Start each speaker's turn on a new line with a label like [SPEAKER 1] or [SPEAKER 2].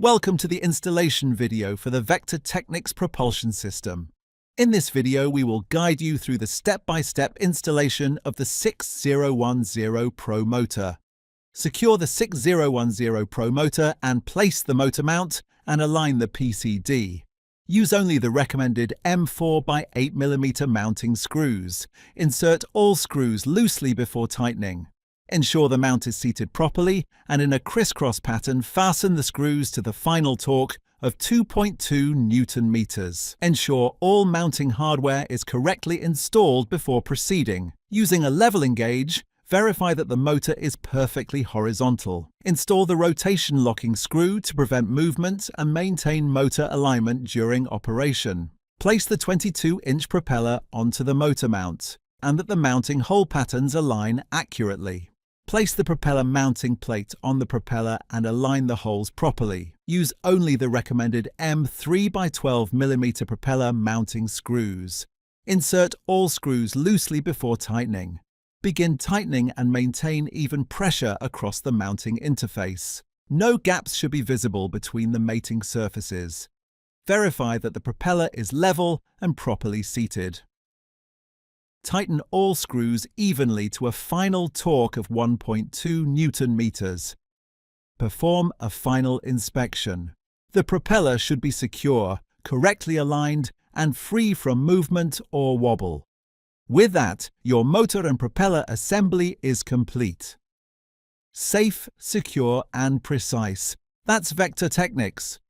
[SPEAKER 1] Welcome to the installation video for the Vector Technics propulsion system. In this video, we will guide you through the step-by-step installation of the 6010 Pro motor. Secure the 6010 Pro motor and place the motor mount and align the PCD. Use only the recommended M4 by 8mm mounting screws. Insert all screws loosely before tightening. Ensure the mount is seated properly, and in a crisscross pattern, fasten the screws to the final torque of 2.2 Nm. Ensure all mounting hardware is correctly installed before proceeding. Using a leveling gauge, verify that the motor is perfectly horizontal. Install the rotation locking screw to prevent movement and maintain motor alignment during operation. Place the 22-inch propeller onto the motor mount, and that the mounting hole patterns align accurately. Place the propeller mounting plate on the propeller and align the holes properly. Use only the recommended M3 by 12mm propeller mounting screws. Insert all screws loosely before tightening. Begin tightening and maintain even pressure across the mounting interface. No gaps should be visible between the mating surfaces. Verify that the propeller is level and properly seated. Tighten all screws evenly to a final torque of 1.2 Nm. Perform a final inspection. The propeller should be secure, correctly aligned, and free from movement or wobble. With that, your motor and propeller assembly is complete. Safe, secure, and precise. That's Vector Technics.